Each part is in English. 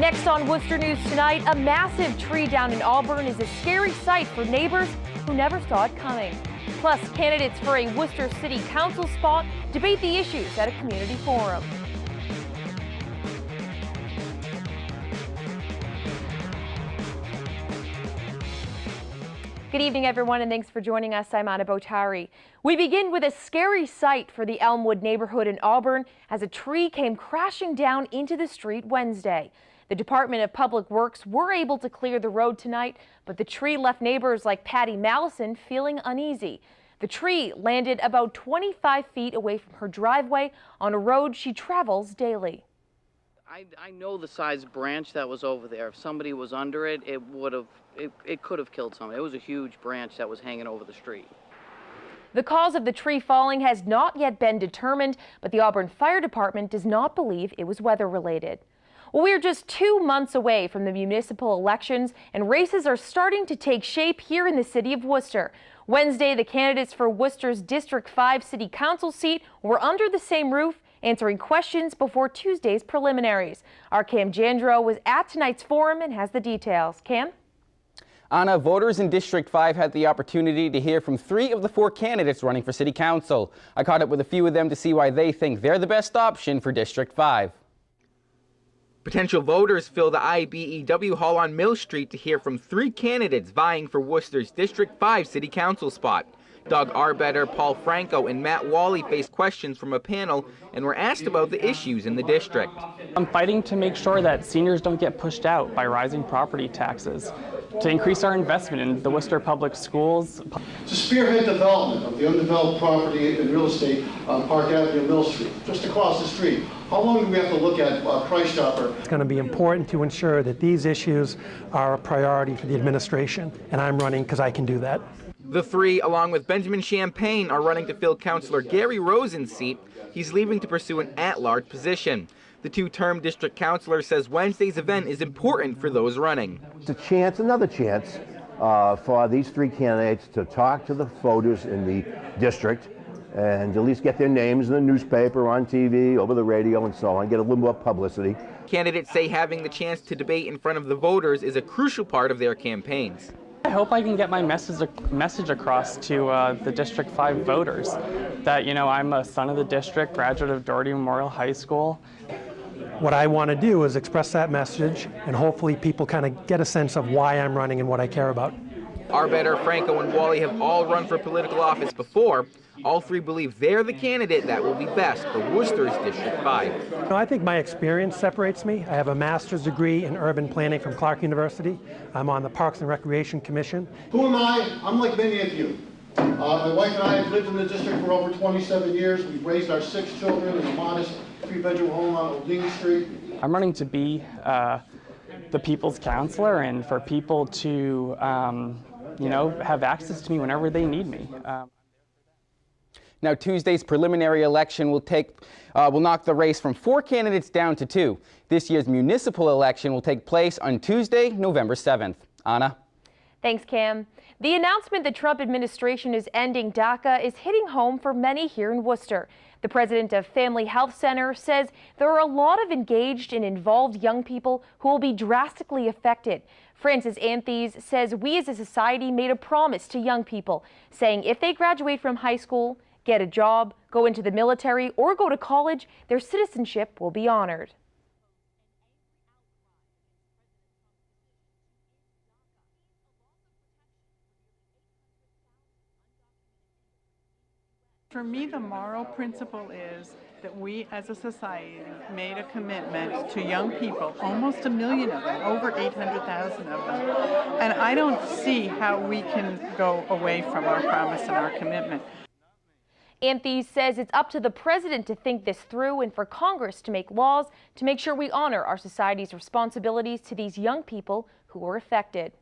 Next on Wooster News tonight, a massive tree down in Auburn is a scary sight for neighbors who never saw it coming. Plus, candidates for a Wooster City Council spot debate the issues at a community forum. Good evening, everyone, and thanks for joining us. I'm Anna Botari. We begin with a scary sight for the Elmwood neighborhood in Auburn as a tree came crashing down into the street Wednesday. The Department of Public Works were able to clear the road tonight, but the tree left neighbors like Patty Mallison feeling uneasy. The tree landed about 25 feet away from her driveway on a road she travels daily. I know the size branch that was over there. If somebody was under it, it could have killed someone. It was a huge branch that was hanging over the street. The cause of the tree falling has not yet been determined, but the Auburn Fire Department does not believe it was weather related. Well, we're just 2 months away from the municipal elections, and races are starting to take shape here in the city of Wooster. Wednesday, the candidates for Wooster's District 5 City Council seat were under the same roof, answering questions before Tuesday's preliminaries. Our Cam Jandro was at tonight's forum and has the details. Cam? Anna, voters in District 5 had the opportunity to hear from 3 of the 4 candidates running for City Council. I caught up with a few of them to see why they think they're the best option for District 5. Potential voters fill the IBEW Hall on Mill Street to hear from 3 candidates vying for Worcester's District 5 City Council spot. Doug Arbetter, Paul Franco, and Matt Wally faced questions from a panel and were asked about the issues in the district. I'm fighting to make sure that seniors don't get pushed out by rising property taxes, to increase our investment in the Worcester Public Schools. To spearhead development of the undeveloped property and real estate on Park Avenue, Mill Street, just across the street. How long do we have to look at Price Chopper? It's going to be important to ensure that these issues are a priority for the administration, and I'm running because I can do that. The 3, along with Benjamin Champagne, are running to fill Councillor Gary Rosen's seat. He's leaving to pursue an at-large position. The 2-term district councillor says Wednesday's event is important for those running. It's a chance, another chance, for these 3 candidates to talk to the voters in the district and at least get their names in the newspaper, on TV, over the radio, and so on, get a little more publicity. Candidates say having the chance to debate in front of the voters is a crucial part of their campaigns. I hope I can get my message across to the District 5 voters that, you know, I'm a son of the district, graduate of Doherty Memorial High School. What I want to do is express that message, and hopefully people kind of get a sense of why I'm running and what I care about. Arbetter, Franco, and Wally have all run for political office before. All 3 believe they're the candidate that will be best for Worcester's District 5. I think my experience separates me. I have a master's degree in urban planning from Clark University. I'm on the Parks and Recreation Commission. Who am I? I'm like many of you. My wife and I have lived in the district for over 27 years. We've raised our 6 children in a modest 3-bedroom home on Olding Street. I'm running to be the people's counselor and for people to, you know, have access to me whenever they need me. Now, Tuesday's preliminary election will knock the race from 4 candidates down to 2. This year's municipal election will take place on Tuesday, November 7th. Anna? Thanks, Cam. The announcement the Trump administration is ending DACA is hitting home for many here in Wooster. The president of Family Health Center says there are a lot of engaged and involved young people who will be drastically affected. Francis Anthes says we as a society made a promise to young people, saying if they graduate from high school, get a job, go into the military, or go to college, their citizenship will be honored. For me, the moral principle is that we as a society made a commitment to young people, almost 1 million of them, over 800,000 of them. And I don't see how we can go away from our promise and our commitment. Anthes says it's up to the president to think this through and for Congress to make laws to make sure we honor our society's responsibilities to these young people who were affected.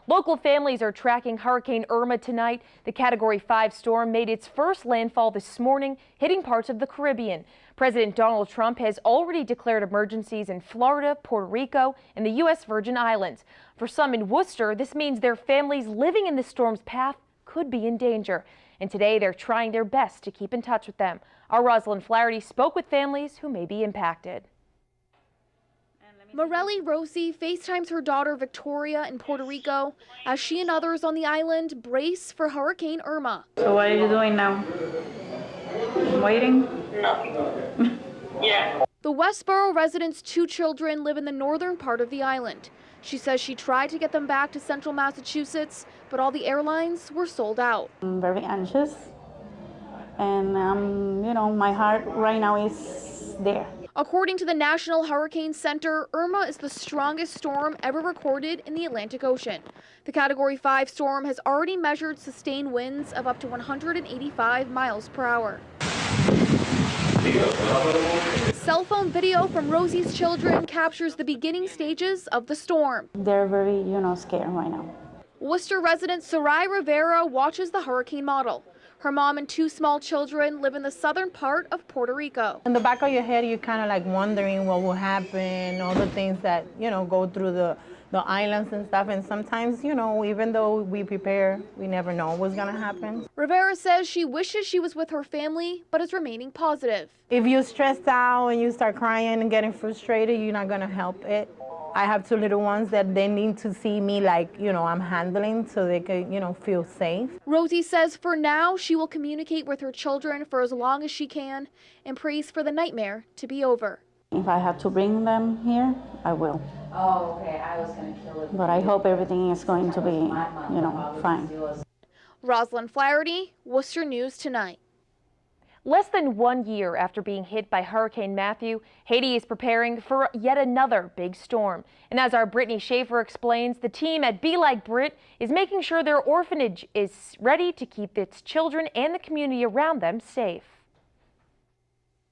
Local families are tracking Hurricane Irma tonight. The Category 5 storm made its first landfall this morning, hitting parts of the Caribbean. President Donald Trump has already declared emergencies in Florida, Puerto Rico, and the U.S. Virgin Islands. For some in Wooster, this means their families living in the storm's path could be in danger. And today they're trying their best to keep in touch with them. Our Rosalind Flaherty spoke with families who may be impacted. Morelli Rosie FaceTimes her daughter Victoria in Puerto Rico as she and others on the island brace for Hurricane Irma. So what are you doing now? Waiting? No. Yeah. The Westboro resident's 2 children live in the northern part of the island. She says she tried to get them back to central Massachusetts, but all the airlines were sold out. I'm very anxious, and my heart right now is there. According to the National Hurricane Center, Irma is the strongest storm ever recorded in the Atlantic Ocean. The Category 5 storm has already measured sustained winds of up to 185 miles per hour. Cell phone video from Rosie's children captures the beginning stages of the storm. They're very, scared right now. Wooster resident Sarai Rivera watches the hurricane model. Her mom and 2 small children live in the southern part of Puerto Rico. In the back of your head, you're kind of like wondering what will happen, all the things that, go through the islands and stuff. And sometimes, even though we prepare, we never know what's going to happen. Rivera says she wishes she was with her family, but is remaining positive. If you're stressed out and you start crying and getting frustrated, you're not going to help it. I have 2 little ones that they need to see me like, I'm handling so they can, feel safe. Rosie says for now, she will communicate with her children for as long as she can and prays for the nightmare to be over. If I have to bring them here, I will. Oh, okay. I was going to kill it. But I hope everything is going to be, fine. Rosalind Flaherty, Worcester News Tonight. Less than 1 year after being hit by Hurricane Matthew, Haiti is preparing for yet another big storm. And as our Brittany Schaefer explains, the team at Be Like Brit is making sure their orphanage is ready to keep its children and the community around them safe.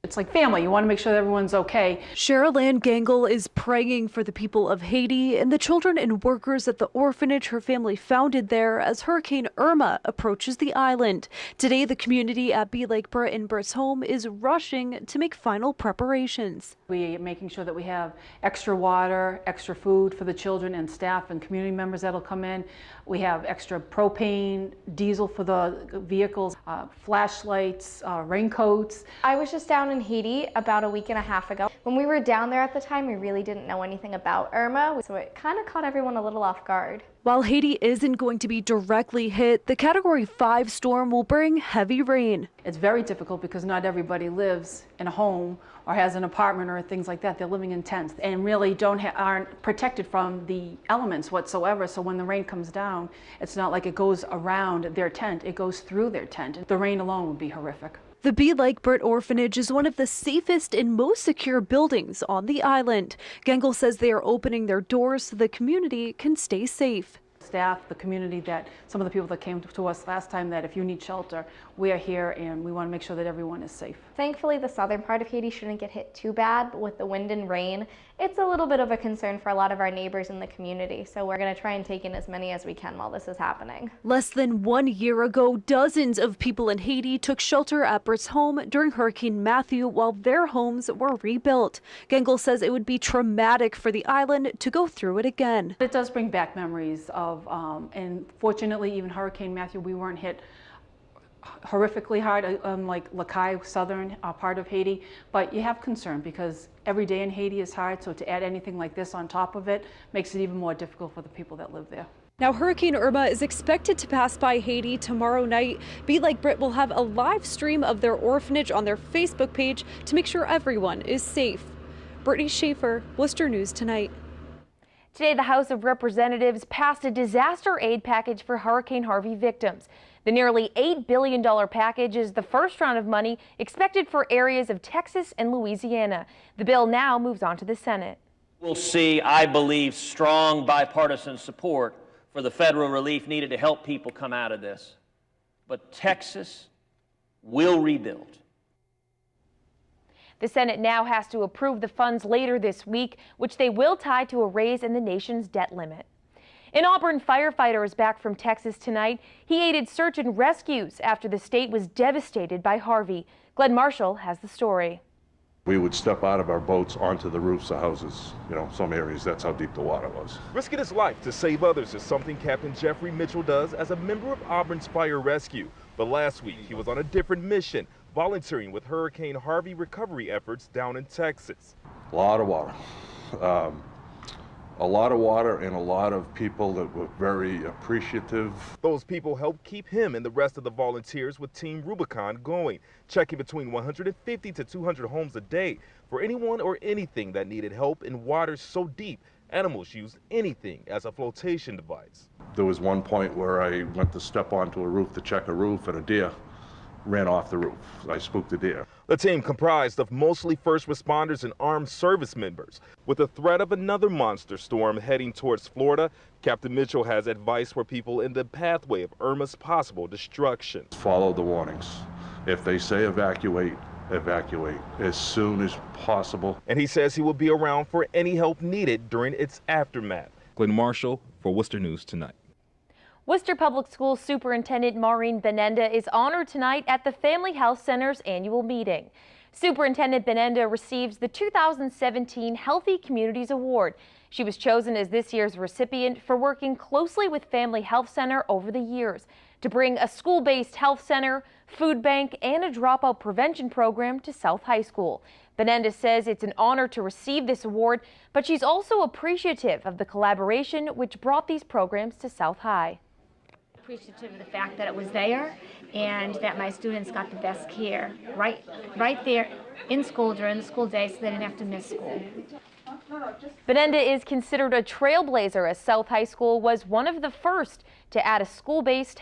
It's like family. You want to make sure that everyone's okay. Cheryl Ann Gangle is praying for the people of Haiti and the children and workers at the orphanage her family founded there as Hurricane Irma approaches the island. Today, the community at Be Like Brit in Brit's home is rushing to make final preparations. We're making sure that we have extra water, extra food for the children and staff and community members that'll come in. We have extra propane, diesel for the vehicles, flashlights, raincoats. I was just down in Haiti about a week and a half ago. When we were down there at the time, we really didn't know anything about Irma, so it kind of caught everyone a little off guard. While Haiti isn't going to be directly hit, the Category 5 storm will bring heavy rain. It's very difficult because not everybody lives in a home or has an apartment or things like that. They're living in tents and really aren't protected from the elements whatsoever. So when the rain comes down, it's not like it goes around their tent, it goes through their tent. The rain alone would be horrific. The Be Like Brit orphanage is one of the safest and most secure buildings on the island. Gangle says they are opening their doors so the community can stay safe. Staff, the community, that some of the people that came to us last time, that if you need shelter, we are here and we want to make sure that everyone is safe. Thankfully, the southern part of Haiti shouldn't get hit too bad, but with the wind and rain, it's a little bit of a concern for a lot of our neighbors in the community. So we're going to try and take in as many as we can while this is happening. Less than 1 year ago, dozens of people in Haiti took shelter at Brit's home during Hurricane Matthew while their homes were rebuilt. Gangle says it would be traumatic for the island to go through it again. It does bring back memories of, and fortunately, even Hurricane Matthew, we weren't hit horrifically hard, unlike Lakai, southern part of Haiti, but you have concern because every day in Haiti is hard, so to add anything like this on top of it makes it even more difficult for the people that live there. Now, Hurricane Irma is expected to pass by Haiti tomorrow night. Be Like Brit will have a live stream of their orphanage on their Facebook page to make sure everyone is safe. Brittany Schaefer, Worcester News Tonight. Today, the House of Representatives passed a disaster aid package for Hurricane Harvey victims. The nearly $8 billion package is the first round of money expected for areas of Texas and Louisiana. The bill now moves on to the Senate. We'll see, I believe, strong bipartisan support for the federal relief needed to help people come out of this. But Texas will rebuild. The Senate now has to approve the funds later this week, which they will tie to a raise in the nation's debt limit. An Auburn firefighter is back from Texas tonight. He aided search and rescues after the state was devastated by Harvey. Glenn Marshall has the story. We would step out of our boats onto the roofs of houses. Some areas, that's how deep the water was. Risking his life to save others is something Captain Jeffrey Mitchell does as a member of Auburn's Fire Rescue. But last week, he was on a different mission, volunteering with Hurricane Harvey recovery efforts down in Texas. A lot of water. A lot of water and a lot of people that were very appreciative. Those people helped keep him and the rest of the volunteers with Team Rubicon going, checking between 150 to 200 homes a day for anyone or anything that needed help in waters so deep animals used anything as a flotation device. There was one point where I went to step onto a roof to check a roof and a deer ran off the roof. I spooked a deer. The team comprised of mostly first responders and armed service members. With the threat of another monster storm heading towards Florida, Captain Mitchell has advice for people in the pathway of Irma's possible destruction. Follow the warnings. If they say evacuate, evacuate as soon as possible. And he says he will be around for any help needed during its aftermath. Glenn Marshall for Wooster News Tonight. Worcester Public Schools Superintendent Maureen Binenda is honored tonight at the Family Health Center's annual meeting. Superintendent Binenda receives the 2017 Healthy Communities Award. She was chosen as this year's recipient for working closely with Family Health Center over the years to bring a school-based health center, food bank, and a dropout prevention program to South High School. Binenda says it's an honor to receive this award, but she's also appreciative of the collaboration which brought these programs to South High. Appreciative of the fact that it was there and that my students got the best care right there in school during the school day so they didn't have to miss school. Binenda is considered a trailblazer as South High School was one of the first to add a school-based